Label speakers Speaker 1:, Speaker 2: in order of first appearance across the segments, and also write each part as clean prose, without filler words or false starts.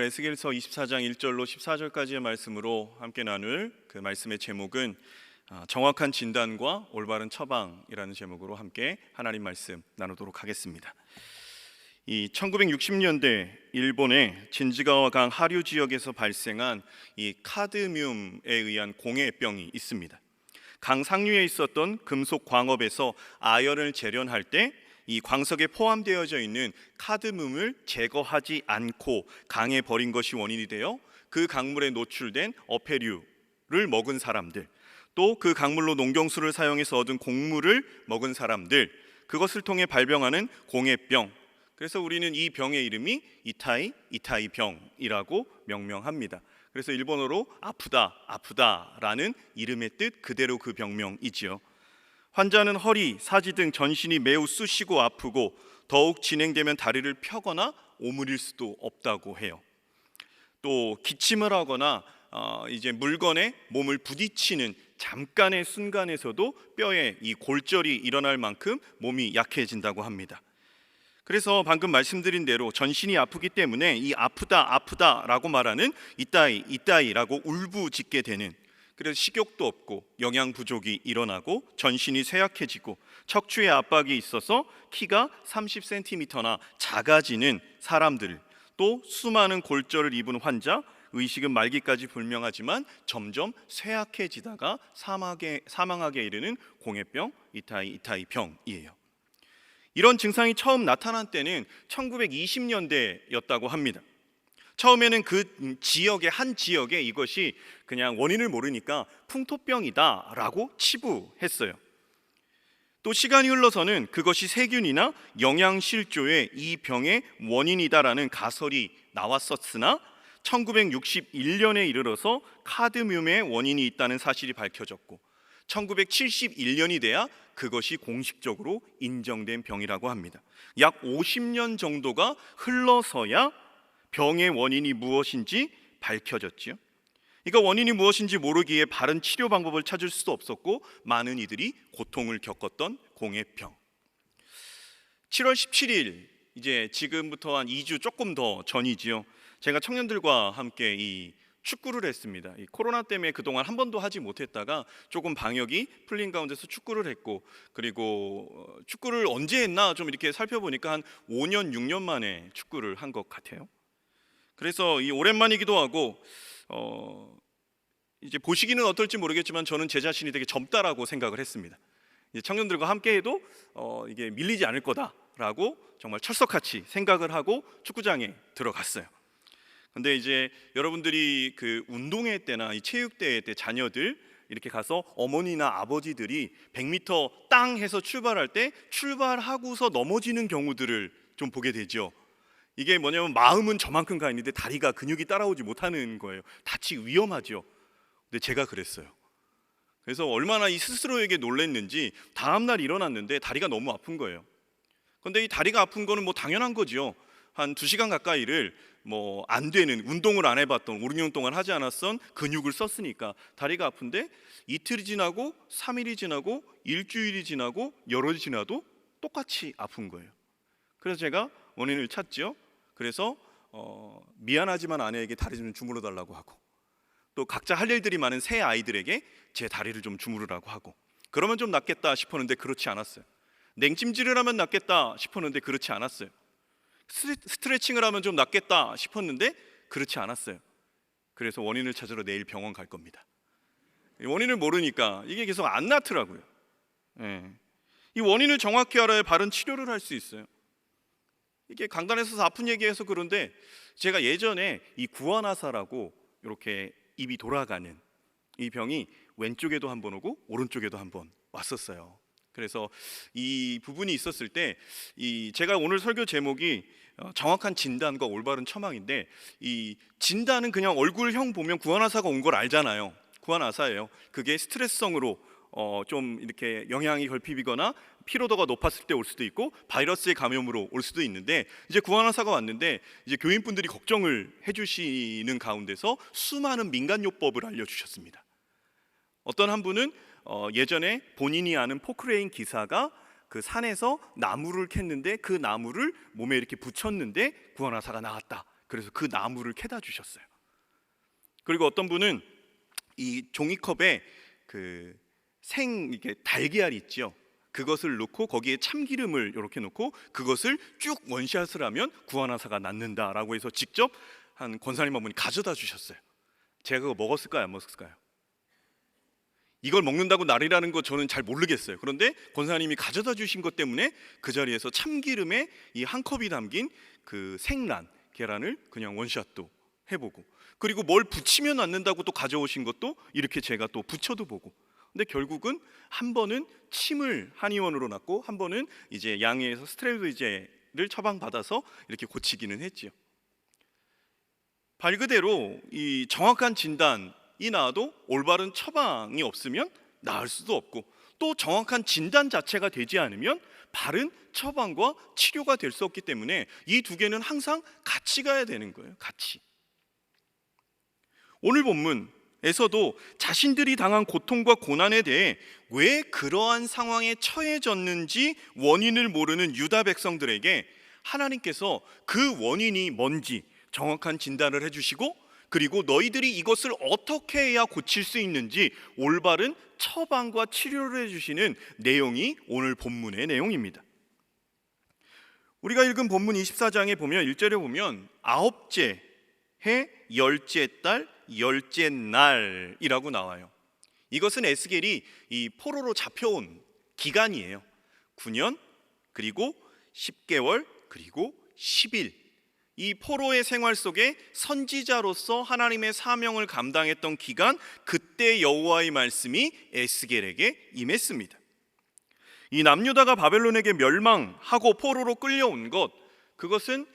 Speaker 1: 오늘 에스겔서 24장 1절로 14절까지의 말씀으로 함께 나눌 그 말씀의 제목은 정확한 진단과 올바른 처방이라는 제목으로 함께 하나님 말씀 나누도록 하겠습니다. 이 1960년대 일본의 진즈가와 강 하류 지역에서 발생한 이 카드뮴에 의한 공해병이 있습니다. 강 상류에 있었던 금속 광업에서 아연을 재련할 때 이 광석에 포함되어져 있는 카드뮴을 제거하지 않고 강에 버린 것이 원인이 되어 그 강물에 노출된 어패류를 먹은 사람들, 또 그 강물로 농경수를 사용해서 얻은 곡물을 먹은 사람들, 그것을 통해 발병하는 공해병. 그래서 우리는 이 병의 이름이 이타이 병이라고 명명합니다. 그래서 일본어로 아프다라는 이름의 뜻 그대로 그 병명이지요. 환자는 허리, 사지 등 전신이 매우 쑤시고 아프고 더욱 진행되면 다리를 펴거나 오므릴 수도 없다고 해요. 또 기침을 하거나 이제 물건에 몸을 부딪히는 잠깐의 순간에서도 뼈에 이 골절이 일어날 만큼 몸이 약해진다고 합니다. 그래서 방금 말씀드린 대로 전신이 아프기 때문에 이 아프다라고 말하는 이따이라고 울부짖게 되는, 그래서 식욕도 없고 영양 부족이 일어나고 전신이 쇠약해지고 척추에 압박이 있어서 키가 30cm나 작아지는 사람들, 또 수많은 골절을 입은 환자, 의식은 말기까지 불명하지만 점점 쇠약해지다가 사망하게 이르는 공해병, 이타이 병이에요. 이런 증상이 처음 나타난 때는 1920년대였다고 합니다. 처음에는 그 지역의 한 지역에 이것이 그냥 원인을 모르니까 풍토병이다라고 치부했어요. 또 시간이 흘러서는 그것이 세균이나 영양실조의 이 병의 원인이다라는 가설이 나왔었으나 1961년에 이르러서 카드뮴의 원인이 있다는 사실이 밝혀졌고 1971년이 돼야 그것이 공식적으로 인정된 병이라고 합니다. 약 50년 정도가 흘러서야 병의 원인이 무엇인지 밝혀졌지요. 그러니까 원인이 무엇인지 모르기에 바른 치료 방법을 찾을 수도 없었고 많은 이들이 고통을 겪었던 공해병. 7월 17일, 이제 지금부터 한 2주 조금 더 전이지요. 제가 청년들과 함께 이 축구를 했습니다. 이 코로나 때문에 그동안 한 번도 하지 못했다가 조금 방역이 풀린 가운데서 축구를 했고, 그리고 축구를 언제 했나 좀 이렇게 살펴보니까 한 5년, 6년 만에 축구를 한 것 같아요. 그래서 이 오랜만이기도 하고 이제 보시기는 어떨지 모르겠지만 저는 제 자신이 되게 젊다라고 생각을 했습니다. 이제 청년들과 함께해도 이게 밀리지 않을 거다라고 정말 철석같이 생각을 하고 축구장에 들어갔어요. 근데 이제 여러분들이 그 운동회 때나 이 체육대회 때 자녀들 이렇게 가서 어머니나 아버지들이 100m 땅 해서 출발할 때 출발하고서 넘어지는 경우들을 좀 보게 되죠. 이게 뭐냐면 마음은 저만큼 가 있는데 다리가 근육이 따라오지 못하는 거예요. 다치기 위험하죠. 근데 제가 그랬어요. 그래서 얼마나 이 스스로에게 놀랐는지 다음날 일어났는데 다리가 너무 아픈 거예요. 근데 이 다리가 아픈 거는 뭐 당연한 거죠. 한 2시간 가까이를 뭐 안 되는, 운동을 안 해봤던, 5, 6년 동안 하지 않았던 근육을 썼으니까 다리가 아픈데 이틀이 지나고 3일이 지나고 일주일이 지나고 열흘이 지나도 똑같이 아픈 거예요. 그래서 제가 원인을 찾죠. 그래서 미안하지만 아내에게 다리 좀 주물러 달라고 하고, 또 각자 할 일들이 많은 새 아이들에게 제 다리를 좀 주무르라고 하고, 그러면 좀 낫겠다 싶었는데 그렇지 않았어요. 냉찜질을 하면 낫겠다 싶었는데 그렇지 않았어요. 스트레칭을 하면 좀 낫겠다 싶었는데 그렇지 않았어요. 그래서 원인을 찾으러 내일 병원 갈 겁니다. 원인을 모르니까 이게 계속 안 낫더라고요. 이 원인을 정확히 알아야 바른 치료를 할 수 있어요. 이게 강단에서 아픈 얘기해서 그런데 제가 예전에 이 구안화사라고 이렇게 입이 돌아가는 이 병이 왼쪽에도 한 번 오고 오른쪽에도 한 번 왔었어요. 그래서 이 부분이 있었을 때 제가 오늘 설교 제목이 정확한 진단과 올바른 처방인데, 이 진단은 그냥 얼굴형 보면 구안화사가 온 걸 알잖아요. 구안화사예요. 그게 스트레스성으로 좀 이렇게 영향이 결핍이거나 피로도가 높았을 때 올 수도 있고 바이러스의 감염으로 올 수도 있는데, 이제 구안화사가 왔는데 이제 교인분들이 걱정을 해주시는 가운데서 수많은 민간요법을 알려주셨습니다. 어떤 한 분은 예전에 본인이 아는 포크레인 기사가 그 산에서 나무를 캤는데 그 나무를 몸에 이렇게 붙였는데 구안화사가 나았다, 그래서 그 나무를 캐다 주셨어요. 그리고 어떤 분은 이 종이컵에 그 이게 달걀 있죠. 그것을 넣고 거기에 참기름을 이렇게 넣고 그것을 쭉 원샷을 하면 구원하사가 낫는다라고 해서 직접 한 권사님 한 분이 가져다 주셨어요. 제가 그거 먹었을까요, 안 먹었을까요? 이걸 먹는다고 날이라는 거 저는 잘 모르겠어요. 그런데 권사님이 가져다 주신 것 때문에 그 자리에서 참기름에 이 한 컵이 담긴 그 생란 계란을 그냥 원샷도 해보고, 그리고 뭘 붙이면 낫는다고 또 가져오신 것도 이렇게 제가 또 붙여도 보고. 근데 결국은 한 번은 침을 한의원으로 났고 한 번은 이제 양의에서 스테로이드제를 처방받아서 이렇게 고치기는 했지요. 말 그대로 이 정확한 진단이 나와도 올바른 처방이 없으면 나을 수도 없고, 또 정확한 진단 자체가 되지 않으면 바른 처방과 치료가 될 수 없기 때문에 이 두 개는 항상 같이 가야 되는 거예요. 같이. 오늘 본문에서도 자신들이 당한 고통과 고난에 대해 왜 그러한 상황에 처해졌는지 원인을 모르는 유다 백성들에게 하나님께서 그 원인이 뭔지 정확한 진단을 해주시고, 그리고 너희들이 이것을 어떻게 해야 고칠 수 있는지 올바른 처방과 치료를 해주시는 내용이 오늘 본문의 내용입니다. 우리가 읽은 본문 24장에 보면 1절에 보면 아홉째 해 열째 달 열째 날이라고 나와요. 이것은 에스겔이 이 포로로 잡혀온 기간이에요. 9년 그리고 10개월 그리고 10일, 이 포로의 생활 속에 선지자로서 하나님의 사명을 감당했던 기간, 그때 여호와의 말씀이 에스겔에게 임했습니다. 이 남유다가 바벨론에게 멸망하고 포로로 끌려온 것, 그것은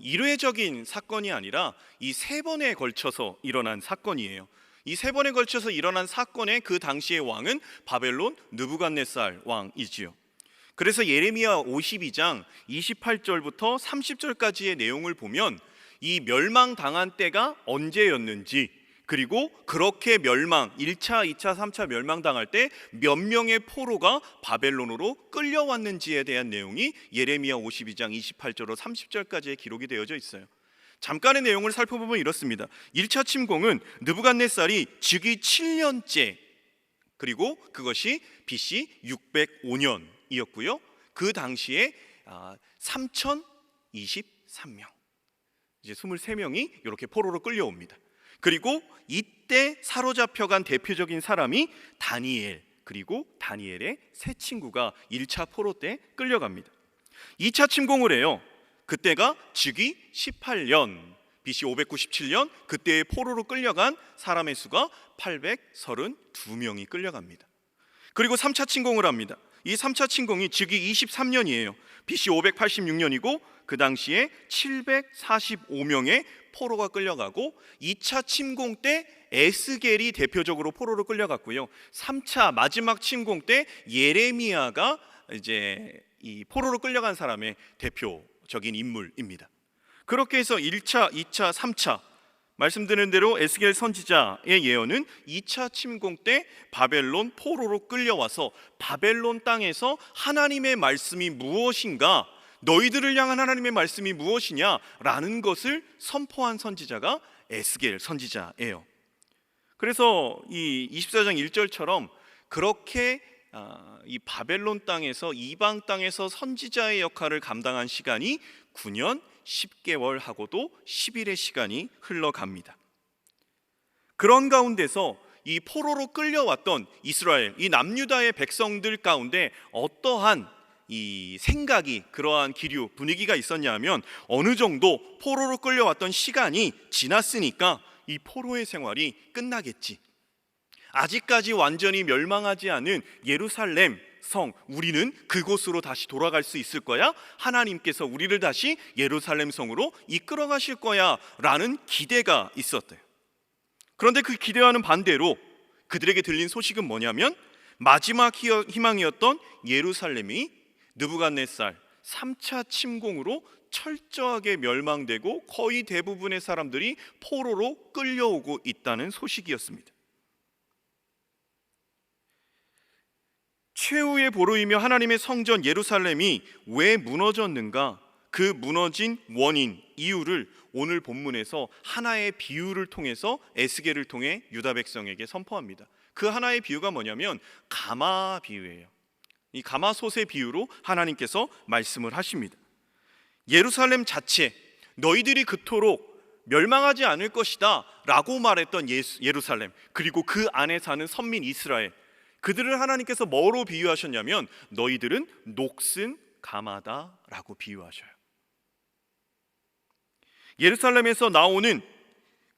Speaker 1: 일회적인 사건이 아니라 이 세 번에 걸쳐서 일어난 사건이에요. 이 세 번에 걸쳐서 일어난 사건의 그 당시의 왕은 바벨론 느부갓네살 왕이지요. 그래서 예레미야 52장 28절부터 30절까지의 내용을 보면 이 멸망당한 때가 언제였는지, 그리고 그렇게 1차, 2차, 3차 멸망당할 때 몇 명의 포로가 바벨론으로 끌려왔는지에 대한 내용이 예레미야 52장 28절로 30절까지의 기록이 되어져 있어요. 잠깐의 내용을 살펴보면 이렇습니다. 1차 침공은 느부갓네살이 즉위 7년째, 그리고 그것이 BC 605년이었고요. 그 당시에 3023명, 이제 23명이 이렇게 포로로 끌려옵니다. 그리고 이때 사로잡혀간 대표적인 사람이 다니엘, 그리고 다니엘의 세 친구가 1차 포로 때 끌려갑니다. 2차 침공을 해요. 그때가 즉위 18년, BC 597년, 그때의 포로로 끌려간 사람의 수가 832명이 끌려갑니다. 그리고 3차 침공을 합니다. 이 3차 침공이 즉위 23년이에요. BC 586년이고 그 당시에 745명의 포로가 끌려가고, 2차 침공 때 에스겔이 대표적으로 포로로 끌려갔고요. 3차 마지막 침공 때 예레미야가 이제 이 포로로 끌려간 사람의 대표적인 인물입니다. 그렇게 해서 1차, 2차, 3차 말씀드린 대로 에스겔 선지자의 예언은 2차 침공 때 바벨론 포로로 끌려와서 바벨론 땅에서 하나님의 말씀이 무엇인가, 너희들을 향한 하나님의 말씀이 무엇이냐라는 것을 선포한 선지자가 에스겔 선지자예요. 그래서 이 24장 1절처럼 그렇게 이 바벨론 땅에서, 이방 땅에서 선지자의 역할을 감당한 시간이 9년 10개월 하고도 10일의 시간이 흘러갑니다. 그런 가운데서 이 포로로 끌려왔던 이스라엘, 이 남유다의 백성들 가운데 어떠한 이 생각이, 그러한 기류, 분위기가 있었냐 하면, 어느 정도 포로로 끌려왔던 시간이 지났으니까 이 포로의 생활이 끝나겠지, 아직까지 완전히 멸망하지 않은 예루살렘 성, 우리는 그곳으로 다시 돌아갈 수 있을 거야, 하나님께서 우리를 다시 예루살렘 성으로 이끌어 가실 거야 라는 기대가 있었대요. 그런데 그 기대와는 반대로 그들에게 들린 소식은 뭐냐면, 마지막 희망이었던 예루살렘이 느부갓네살 3차 침공으로 철저하게 멸망되고 거의 대부분의 사람들이 포로로 끌려오고 있다는 소식이었습니다. 최후의 보루이며 하나님의 성전 예루살렘이 왜 무너졌는가? 그 무너진 원인, 이유를 오늘 본문에서 하나의 비유를 통해서 에스겔을 통해 유다 백성에게 선포합니다. 그 하나의 비유가 뭐냐면 가마 비유예요. 이 가마솥의 비유로 하나님께서 말씀을 하십니다. 예루살렘 자체, 너희들이 그토록 멸망하지 않을 것이다 라고 말했던 예루살렘, 그리고 그 안에 사는 선민 이스라엘, 그들을 하나님께서 뭐로 비유하셨냐면 너희들은 녹슨 가마다 라고 비유하셔요. 예루살렘에서 나오는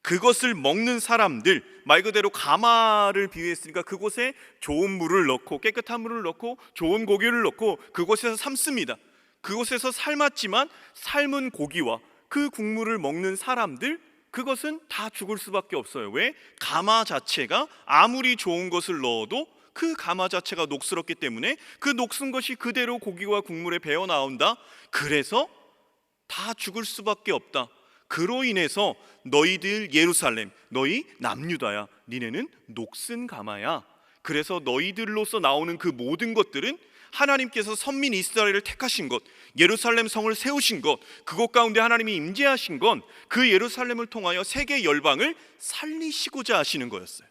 Speaker 1: 그것을 먹는 사람들, 말 그대로 가마를 비유했으니까 그곳에 좋은 물을 넣고 깨끗한 물을 넣고 좋은 고기를 넣고 그곳에서 삶습니다. 그곳에서 삶았지만 삶은 고기와 그 국물을 먹는 사람들, 그것은 다 죽을 수밖에 없어요. 왜? 가마 자체가 아무리 좋은 것을 넣어도 그 가마 자체가 녹슬었기 때문에 그 녹슨 것이 그대로 고기와 국물에 배어 나온다. 그래서 다 죽을 수밖에 없다. 그로 인해서 너희들 예루살렘, 너희 남유다야, 니네는 녹슨 가마야. 그래서 너희들로서 나오는 그 모든 것들은 하나님께서 선민 이스라엘을 택하신 것, 예루살렘 성을 세우신 것, 그곳 가운데 하나님이 임재하신 건 그 예루살렘을 통하여 세계 열방을 살리시고자 하시는 거였어요.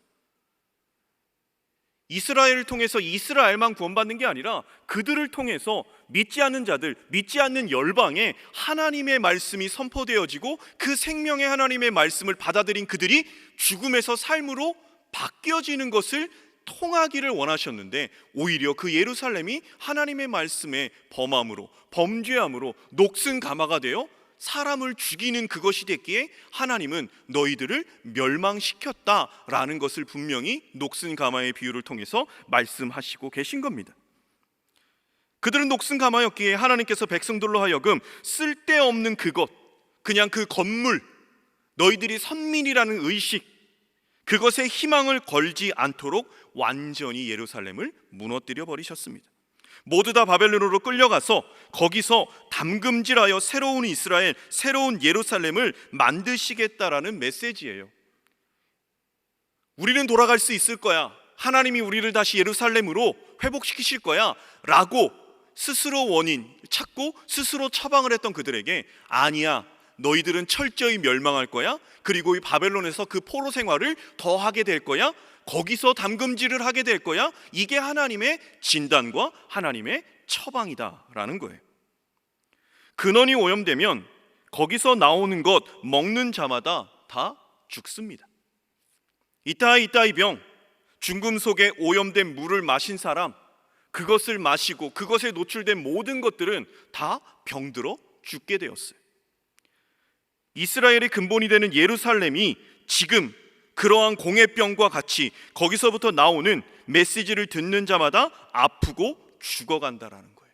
Speaker 1: 이스라엘을 통해서 이스라엘만 구원받는 게 아니라 그들을 통해서 믿지 않는 자들, 믿지 않는 열방에 하나님의 말씀이 선포되어지고 그 생명의 하나님의 말씀을 받아들인 그들이 죽음에서 삶으로 바뀌어지는 것을 통하기를 원하셨는데, 오히려 그 예루살렘이 하나님의 말씀에 범함으로, 범죄함으로 녹슨 가마가 되어 사람을 죽이는 그것이 됐기에 하나님은 너희들을 멸망시켰다라는 것을 분명히 녹슨 가마의 비유를 통해서 말씀하시고 계신 겁니다. 그들은 녹슨 가마였기에 하나님께서 백성들로 하여금 쓸데없는 그것, 그냥 그 건물, 너희들이 선민이라는 의식, 그것에 희망을 걸지 않도록 완전히 예루살렘을 무너뜨려 버리셨습니다. 모두 다 바벨론으로 끌려가서 거기서 담금질하여 새로운 이스라엘, 새로운 예루살렘을 만드시겠다라는 메시지예요. 우리는 돌아갈 수 있을 거야, 하나님이 우리를 다시 예루살렘으로 회복시키실 거야 라고 스스로 원인 찾고 스스로 처방을 했던 그들에게, 아니야, 너희들은 철저히 멸망할 거야, 그리고 이 바벨론에서 그 포로 생활을 더 하게 될 거야, 거기서 담금질을 하게 될 거야, 이게 하나님의 진단과 하나님의 처방이다라는 거예요. 근원이 오염되면 거기서 나오는 것 먹는 자마다 다 죽습니다. 이따이 병, 중금속에 오염된 물을 마신 사람, 그것을 마시고 그것에 노출된 모든 것들은 다 병들어 죽게 되었어요. 이스라엘의 근본이 되는 예루살렘이 지금 그러한 공회병과 같이 거기서부터 나오는 메시지를 듣는 자마다 아프고 죽어간다라는 거예요.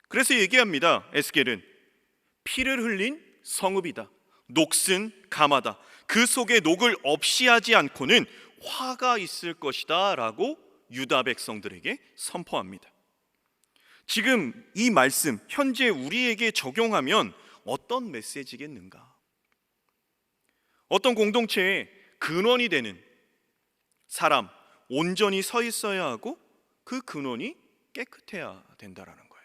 Speaker 1: 그래서 얘기합니다. 에스겔은 피를 흘린 성읍이다, 녹슨 가마다, 그 속에 녹을 없이 하지 않고는 화가 있을 것이다 라고 유다 백성들에게 선포합니다. 지금 이 말씀 현재 우리에게 적용하면 어떤 메시지겠는가? 어떤 공동체의 근원이 되는 사람, 온전히 서 있어야 하고 그 근원이 깨끗해야 된다라는 거예요.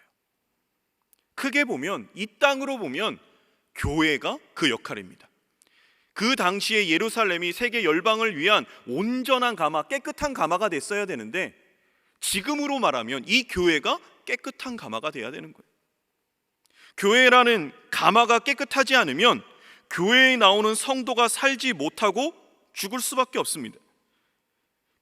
Speaker 1: 크게 보면, 이 땅으로 보면 교회가 그 역할입니다. 그 당시에 예루살렘이 세계 열방을 위한 온전한 가마, 깨끗한 가마가 됐어야 되는데, 지금으로 말하면 이 교회가 깨끗한 가마가 돼야 되는 거예요. 교회라는 가마가 깨끗하지 않으면 교회에 나오는 성도가 살지 못하고 죽을 수밖에 없습니다.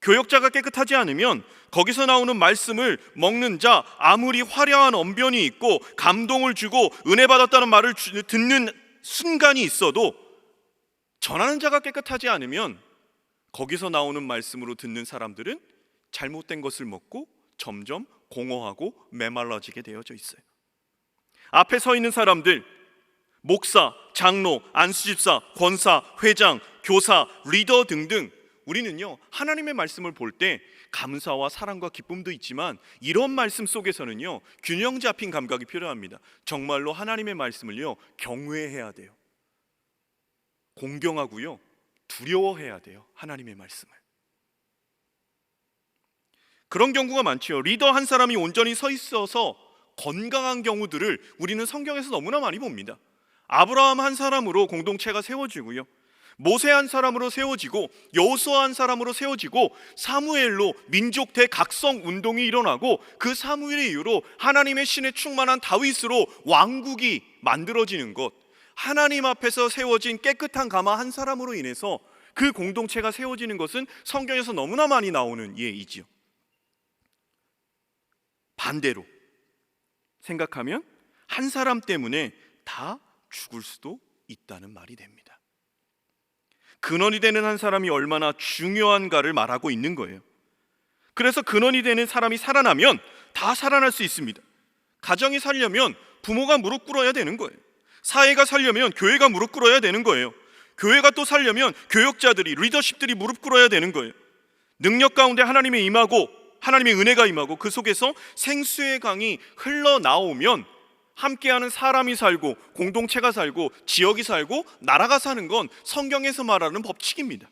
Speaker 1: 교역자가 깨끗하지 않으면 거기서 나오는 말씀을 먹는 자, 아무리 화려한 언변이 있고 감동을 주고 은혜 받았다는 말을 듣는 순간이 있어도 전하는 자가 깨끗하지 않으면 거기서 나오는 말씀으로 듣는 사람들은 잘못된 것을 먹고 점점 공허하고 메말라지게 되어져 있어요. 앞에 서 있는 사람들, 목사, 장로, 안수집사, 권사, 회장, 교사, 리더 등등, 우리는요 하나님의 말씀을 볼 때 감사와 사랑과 기쁨도 있지만 이런 말씀 속에서는요 균형 잡힌 감각이 필요합니다. 정말로 하나님의 말씀을요 경외해야 돼요. 공경하고요 두려워해야 돼요. 하나님의 말씀을. 그런 경우가 많죠. 리더 한 사람이 온전히 서 있어서 건강한 경우들을 우리는 성경에서 너무나 많이 봅니다. 아브라함 한 사람으로 공동체가 세워지고요, 모세 한 사람으로 세워지고, 여호수아 한 사람으로 세워지고, 사무엘로 민족 대각성 운동이 일어나고, 그 사무엘의 이후로 하나님의 신에 충만한 다윗으로 왕국이 만들어지는 것, 하나님 앞에서 세워진 깨끗한 가마 한 사람으로 인해서 그 공동체가 세워지는 것은 성경에서 너무나 많이 나오는 예이지요. 반대로 생각하면 한 사람 때문에 다 죽을 수도 있다는 말이 됩니다. 근원이 되는 한 사람이 얼마나 중요한가를 말하고 있는 거예요. 그래서 근원이 되는 사람이 살아나면 다 살아날 수 있습니다. 가정이 살려면 부모가 무릎 꿇어야 되는 거예요. 사회가 살려면 교회가 무릎 꿇어야 되는 거예요. 교회가 또 살려면 교역자들이, 리더십들이 무릎 꿇어야 되는 거예요. 능력 가운데 하나님의 임하고, 하나님의 은혜가 임하고, 그 속에서 생수의 강이 흘러나오면 함께하는 사람이 살고, 공동체가 살고, 지역이 살고, 나라가 사는 건 성경에서 말하는 법칙입니다.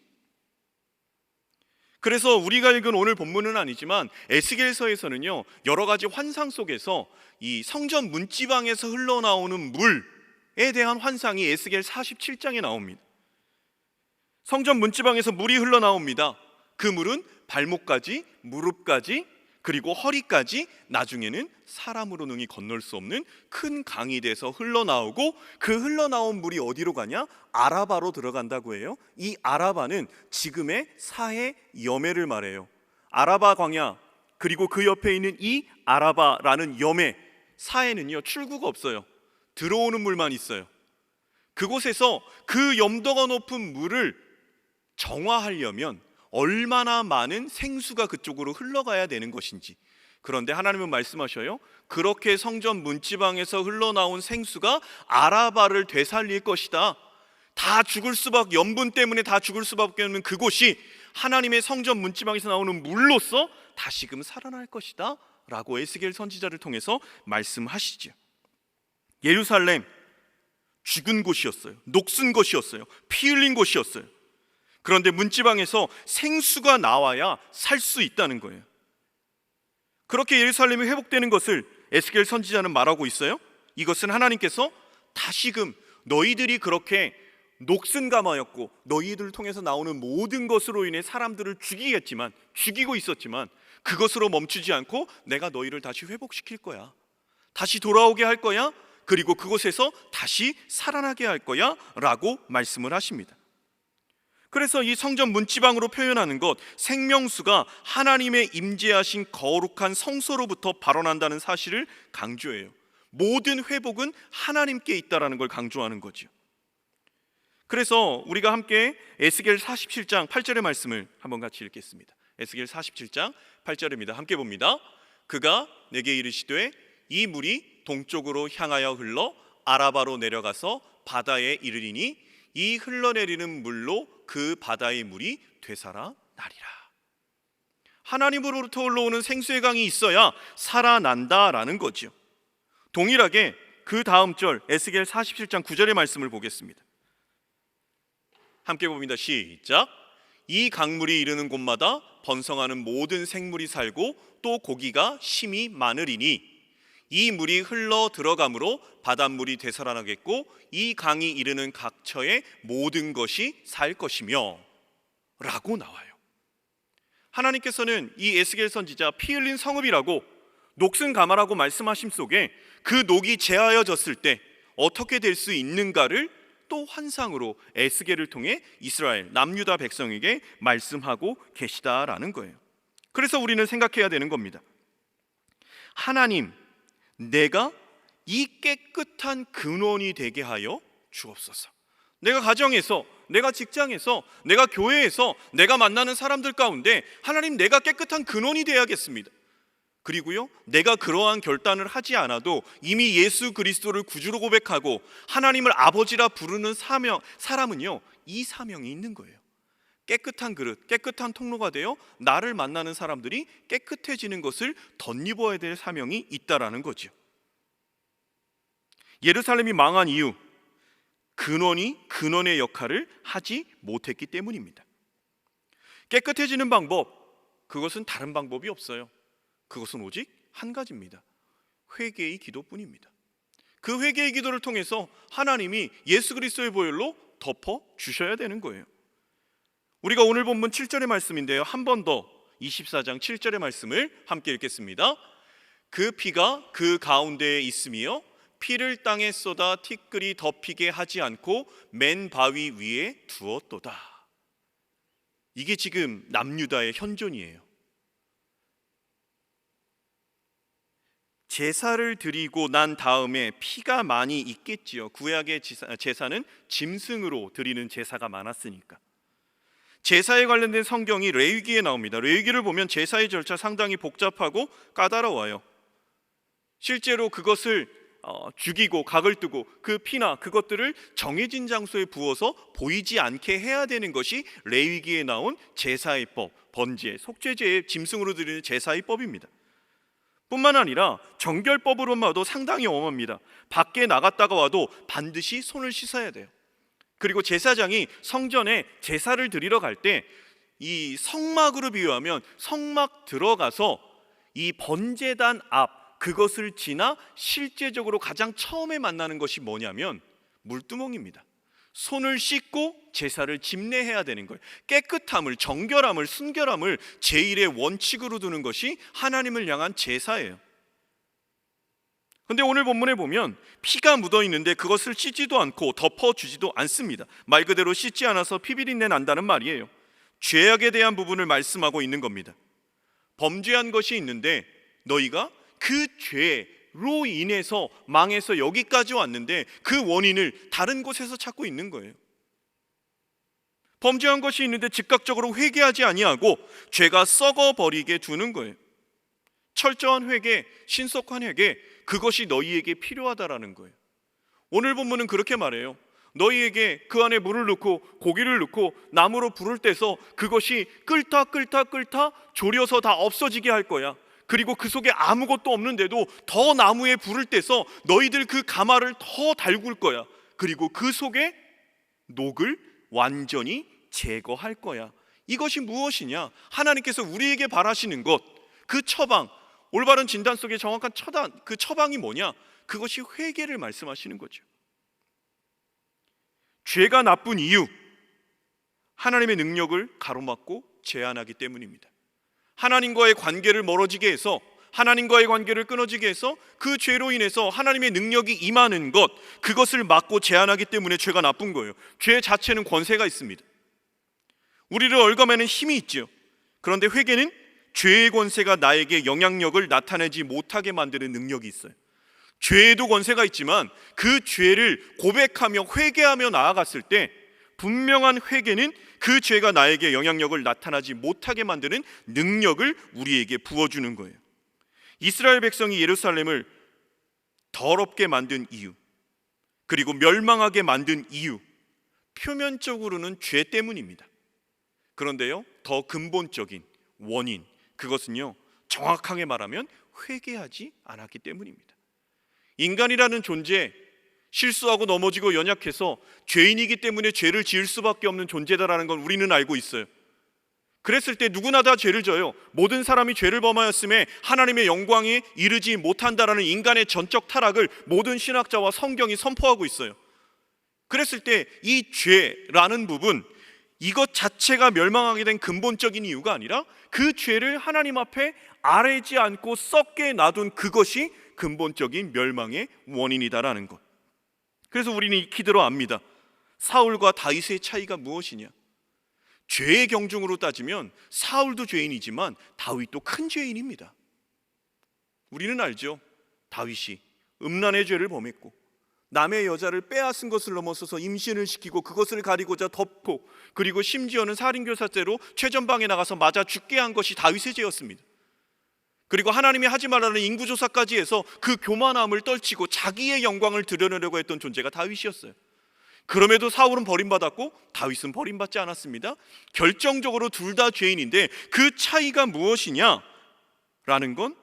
Speaker 1: 그래서 우리가 읽은 오늘 본문은 아니지만 에스겔서에서는요, 여러 가지 환상 속에서 이 성전 문지방에서 흘러나오는 물에 대한 환상이 에스겔 47장에 나옵니다. 성전 문지방에서 물이 흘러나옵니다. 그 물은 발목까지, 무릎까지, 그리고 허리까지, 나중에는 사람으로 능히 건널 수 없는 큰 강이 돼서 흘러나오고, 그 흘러나온 물이 어디로 가냐? 아라바로 들어간다고 해요. 이 아라바는 지금의 사해 여매를 말해요. 아라바 광야, 그리고 그 옆에 있는 이 아라바라는 여매, 사해는요 출구가 없어요. 들어오는 물만 있어요. 그곳에서 그 염도가 높은 물을 정화하려면 얼마나 많은 생수가 그쪽으로 흘러가야 되는 것인지. 그런데 하나님은 말씀하셔요. 그렇게 성전 문지방에서 흘러나온 생수가 아라바를 되살릴 것이다. 다 죽을 수밖에, 염분 때문에 다 죽을 수밖에 없는 그곳이 하나님의 성전 문지방에서 나오는 물로서 다시금 살아날 것이다 라고 에스겔 선지자를 통해서 말씀하시죠. 예루살렘, 죽은 곳이었어요. 녹슨 곳이었어요. 피 흘린 곳이었어요. 그런데 문지방에서 생수가 나와야 살 수 있다는 거예요. 그렇게 예루살렘이 회복되는 것을 에스겔 선지자는 말하고 있어요. 이것은 하나님께서 다시금 너희들이 그렇게 녹슨 가마였고, 너희들을 통해서 나오는 모든 것으로 인해 사람들을 죽이고 있었지만 그것으로 멈추지 않고 내가 너희를 다시 회복시킬 거야, 다시 돌아오게 할 거야, 그리고 그곳에서 다시 살아나게 할 거야 라고 말씀을 하십니다. 그래서 이 성전 문지방으로 표현하는 것, 생명수가 하나님의 임재하신 거룩한 성소로부터 발원한다는 사실을 강조해요. 모든 회복은 하나님께 있다라는 걸 강조하는 거죠. 그래서 우리가 함께 에스겔 47장 8절의 말씀을 한번 같이 읽겠습니다. 에스겔 47장 8절입니다. 함께 봅니다. 그가 내게 이르시되 이 물이 동쪽으로 향하여 흘러 아라바로 내려가서 바다에 이르리니 이 흘러내리는 물로 그 바다의 물이 되살아 나리라. 하나님으로부터 흘러오는 생수의 강이 있어야 살아난다라는 거죠. 동일하게 그 다음 절 에스겔 47장 9절의 말씀을 보겠습니다. 함께 봅니다. 시작. 이 강물이 이르는 곳마다 번성하는 모든 생물이 살고 또 고기가 심히 많으리니 이 물이 흘러 들어가므로 바닷물이 되살아나겠고 이 강이 이르는 각처의 모든 것이 살 것이며 라고 나와요. 하나님께서는 이 에스겔 선지자 피 흘린 성읍이라고, 녹슨 가마라고 말씀하심 속에 그 녹이 제하여졌을 때 어떻게 될 수 있는가를 또 환상으로 에스겔을 통해 이스라엘 남유다 백성에게 말씀하고 계시다라는 거예요. 그래서 우리는 생각해야 되는 겁니다. 하나님, 내가 이 깨끗한 근원이 되게 하여 주옵소서. 내가 가정에서, 내가 직장에서, 내가 교회에서, 내가 만나는 사람들 가운데 하나님, 내가 깨끗한 근원이 되어야겠습니다. 그리고요, 내가 그러한 결단을 하지 않아도 이미 예수 그리스도를 구주로 고백하고 하나님을 아버지라 부르는 사람은요, 이 사명이 있는 거예요. 깨끗한 그릇, 깨끗한 통로가 되어 나를 만나는 사람들이 깨끗해지는 것을 덧입어야 될 사명이 있다라는 거죠. 예루살렘이 망한 이유, 근원이 근원의 역할을 하지 못했기 때문입니다. 깨끗해지는 방법, 그것은 다른 방법이 없어요. 그것은 오직 한 가지입니다. 회개의 기도뿐입니다. 그 회개의 기도를 통해서 하나님이 예수 그리스도의 보혈로 덮어 주셔야 되는 거예요. 우리가 오늘 본문 7절의 말씀인데요, 한 번 더 24장 7절의 말씀을 함께 읽겠습니다. 그 피가 그 가운데에 있으며 피를 땅에 쏟아 티끌이 덮이게 하지 않고 맨 바위 위에 두었도다. 이게 지금 남유다의 현존이에요. 제사를 드리고 난 다음에 피가 많이 있겠지요. 구약의 제사는 짐승으로 드리는 제사가 많았으니까. 제사에 관련된 성경이 레위기에 나옵니다. 레위기를 보면 제사의 절차 상당히 복잡하고 까다로워요. 실제로 그것을 죽이고 각을 뜨고 그 피나 그것들을 정해진 장소에 부어서 보이지 않게 해야 되는 것이 레위기에 나온 제사의 법, 번제, 속죄제의 짐승으로 드리는 제사의 법입니다. 뿐만 아니라 정결법으로 봐도 상당히 엄합니다. 밖에 나갔다가 와도 반드시 손을 씻어야 돼요. 그리고 제사장이 성전에 제사를 드리러 갈 때 이 성막으로 비유하면 성막 들어가서 이 번제단 앞 그것을 지나 실제적으로 가장 처음에 만나는 것이 뭐냐면 물두멍입니다. 손을 씻고 제사를 집례해야 되는 거예요. 깨끗함을, 정결함을, 순결함을 제일의 원칙으로 두는 것이 하나님을 향한 제사예요. 그런데 오늘 본문에 보면 피가 묻어 있는데 그것을 씻지도 않고 덮어주지도 않습니다. 말 그대로 씻지 않아서 피비린내 난다는 말이에요. 죄악에 대한 부분을 말씀하고 있는 겁니다. 범죄한 것이 있는데 너희가 그 죄로 인해서 망해서 여기까지 왔는데 그 원인을 다른 곳에서 찾고 있는 거예요. 범죄한 것이 있는데 즉각적으로 회개하지 아니하고 죄가 썩어버리게 두는 거예요. 철저한 회개, 신속한 회개, 그것이 너희에게 필요하다라는 거예요. 오늘 본문은 그렇게 말해요. 너희에게 그 안에 물을 넣고 고기를 넣고 나무로 불을 떼서 그것이 끓다 졸여서 다 없어지게 할 거야. 그리고 그 속에 아무것도 없는데도 더 나무에 불을 떼서 너희들 그 가마를 더 달굴 거야. 그리고 그 속에 녹을 완전히 제거할 거야. 이것이 무엇이냐? 하나님께서 우리에게 바라시는 것, 그 처방, 올바른 진단 속에 정확한 처단, 그 처방이 뭐냐? 그것이 회개를 말씀하시는 거죠. 죄가 나쁜 이유, 하나님의 능력을 가로막고 제한하기 때문입니다. 하나님과의 관계를 멀어지게 해서, 하나님과의 관계를 끊어지게 해서 그 죄로 인해서 하나님의 능력이 임하는 것, 그것을 막고 제한하기 때문에 죄가 나쁜 거예요. 죄 자체는 권세가 있습니다. 우리를 얽어매는 힘이 있죠. 그런데 회개는 죄의 권세가 나에게 영향력을 나타내지 못하게 만드는 능력이 있어요. 죄에도 권세가 있지만 그 죄를 고백하며 회개하며 나아갔을 때 분명한 회개는 그 죄가 나에게 영향력을 나타나지 못하게 만드는 능력을 우리에게 부어주는 거예요. 이스라엘 백성이 예루살렘을 더럽게 만든 이유, 그리고 멸망하게 만든 이유, 표면적으로는 죄 때문입니다. 그런데요, 더 근본적인 원인, 그것은요, 정확하게 말하면 회개하지 않았기 때문입니다. 인간이라는 존재, 실수하고 넘어지고 연약해서 죄인이기 때문에 죄를 지을 수밖에 없는 존재다라는 건 우리는 알고 있어요. 그랬을 때 누구나 다 죄를 져요. 모든 사람이 죄를 범하였음에 하나님의 영광에 이르지 못한다라는 인간의 전적 타락을 모든 신학자와 성경이 선포하고 있어요. 그랬을 때 이 죄라는 부분, 이것 자체가 멸망하게 된 근본적인 이유가 아니라 그 죄를 하나님 앞에 아뢰지 않고 썩게 놔둔 그것이 근본적인 멸망의 원인이다라는 것. 그래서 우리는 익히 들어 압니다. 사울과 다윗의 차이가 무엇이냐? 죄의 경중으로 따지면 사울도 죄인이지만 다윗도 큰 죄인입니다. 우리는 알죠. 다윗이 음란의 죄를 범했고 남의 여자를 빼앗은 것을 넘어서서 임신을 시키고 그것을 가리고자 덮고, 그리고 심지어는 살인교사죄로 최전방에 나가서 맞아 죽게 한 것이 다윗의 죄였습니다. 그리고 하나님이 하지 말라는 인구조사까지 해서 그 교만함을 떨치고 자기의 영광을 드러내려고 했던 존재가 다윗이었어요. 그럼에도 사울은 버림받았고 다윗은 버림받지 않았습니다. 결정적으로 둘 다 죄인인데 그 차이가 무엇이냐? 라는 건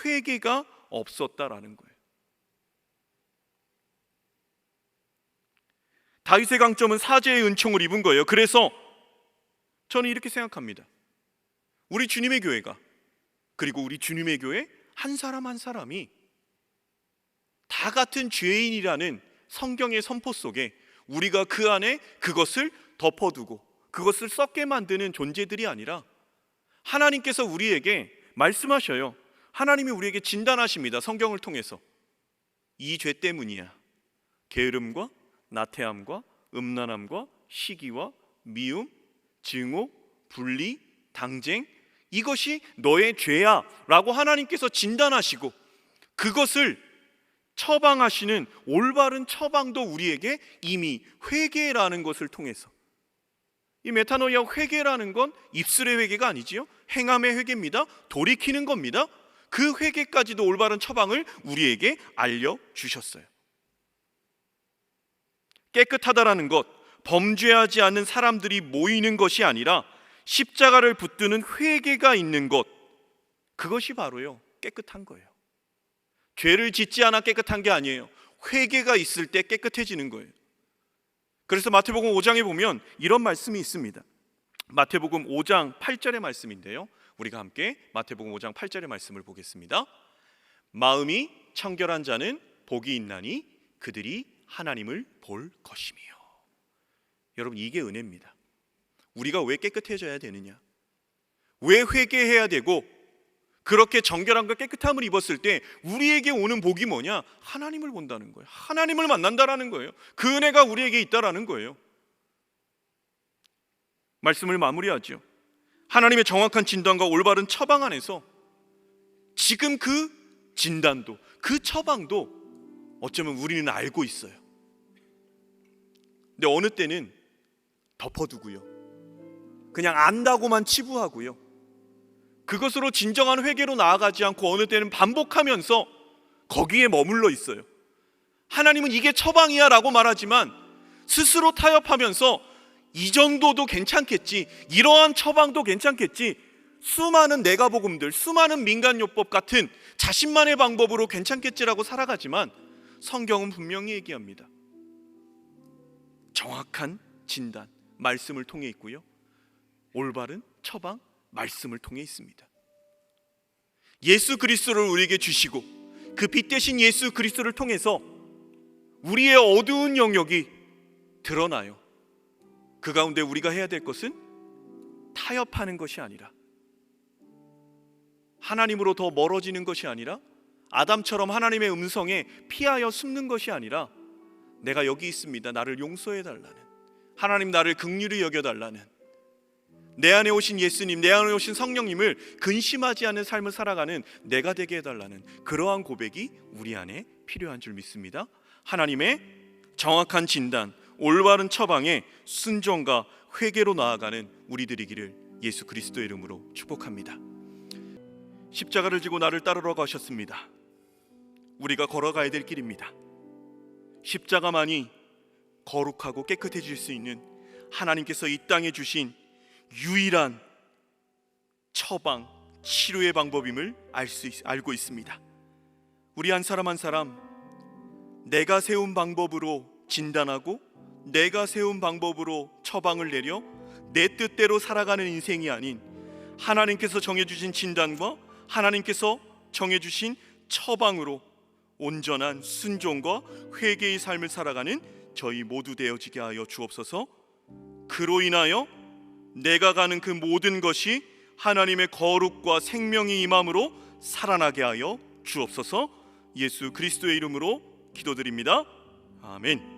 Speaker 1: 회개가 없었다라는 거예요. 다윗의 강점은 사죄의 은총을 입은 거예요. 그래서 저는 이렇게 생각합니다. 우리 주님의 교회가, 그리고 우리 주님의 교회 한 사람 한 사람이 다 같은 죄인이라는 성경의 선포 속에 우리가 그 안에 그것을 덮어두고 그것을 썩게 만드는 존재들이 아니라 하나님께서 우리에게 말씀하셔요. 하나님이 우리에게 진단하십니다. 성경을 통해서 이 죄 때문이야. 게으름과 나태함과 음란함과 시기와 미움, 증오, 분리, 당쟁, 이것이 너의 죄야 라고 하나님께서 진단하시고 그것을 처방하시는 올바른 처방도 우리에게 이미 회개라는 것을 통해서, 이 메타노이아 회개라는 건 입술의 회개가 아니지요. 행함의 회개입니다. 돌이키는 겁니다. 그 회개까지도 올바른 처방을 우리에게 알려주셨어요. 깨끗하다라는 것, 범죄하지 않는 사람들이 모이는 것이 아니라 십자가를 붙드는 회개가 있는 것, 그것이 바로요 깨끗한 거예요. 죄를 짓지 않아 깨끗한 게 아니에요. 회개가 있을 때 깨끗해지는 거예요. 그래서 마태복음 5장에 보면 이런 말씀이 있습니다. 마태복음 5장 8절의 말씀인데요, 우리가 함께 마태복음 5장 8절의 말씀을 보겠습니다. 마음이 청결한 자는 복이 있나니 그들이 하나님을 볼 것이며. 여러분, 이게 은혜입니다. 우리가 왜 깨끗해져야 되느냐, 왜 회개해야 되고 그렇게 정결함과 깨끗함을 입었을 때 우리에게 오는 복이 뭐냐? 하나님을 본다는 거예요. 하나님을 만난다라는 거예요. 그 은혜가 우리에게 있다라는 거예요. 말씀을 마무리하죠. 하나님의 정확한 진단과 올바른 처방 안에서 지금 그 진단도, 그 처방도 어쩌면 우리는 알고 있어요. 근데 어느 때는 덮어두고요, 그냥 안다고만 치부하고요, 그것으로 진정한 회개로 나아가지 않고 어느 때는 반복하면서 거기에 머물러 있어요. 하나님은 이게 처방이야 라고 말하지만 스스로 타협하면서 이 정도도 괜찮겠지, 이러한 처방도 괜찮겠지, 수많은 내가복음들, 수많은 민간요법 같은 자신만의 방법으로 괜찮겠지라고 살아가지만 성경은 분명히 얘기합니다. 정확한 진단, 말씀을 통해 있고요, 올바른 처방, 말씀을 통해 있습니다. 예수 그리스도를 우리에게 주시고 그 빛 대신 예수 그리스도를 통해서 우리의 어두운 영역이 드러나요. 그 가운데 우리가 해야 될 것은 타협하는 것이 아니라, 하나님으로 더 멀어지는 것이 아니라, 아담처럼 하나님의 음성에 피하여 숨는 것이 아니라, 내가 여기 있습니다, 나를 용서해 달라는, 하나님 나를 긍휼히 여겨달라는, 내 안에 오신 예수님, 내 안에 오신 성령님을 근심하지 않는 삶을 살아가는 내가 되게 해달라는 그러한 고백이 우리 안에 필요한 줄 믿습니다. 하나님의 정확한 진단, 올바른 처방에 순종과 회개로 나아가는 우리들이기를 예수 그리스도의 이름으로 축복합니다. 십자가를 지고 나를 따르러 가셨습니다. 우리가 걸어가야 될 길입니다. 십자가만이 거룩하고 깨끗해질 수 있는 하나님께서 이 땅에 주신 유일한 처방, 치료의 방법임을 알고 있습니다. 우리 한 사람 한 사람 내가 세운 방법으로 진단하고 내가 세운 방법으로 처방을 내려 내 뜻대로 살아가는 인생이 아닌 하나님께서 정해주신 진단과 하나님께서 정해주신 처방으로 온전한 순종과 회개의 삶을 살아가는 저희 모두 되어지게 하여 주옵소서. 그로 인하여 내가 가는 그 모든 것이 하나님의 거룩과 생명이 임함으로 살아나게 하여 주옵소서. 예수 그리스도의 이름으로 기도드립니다. 아멘.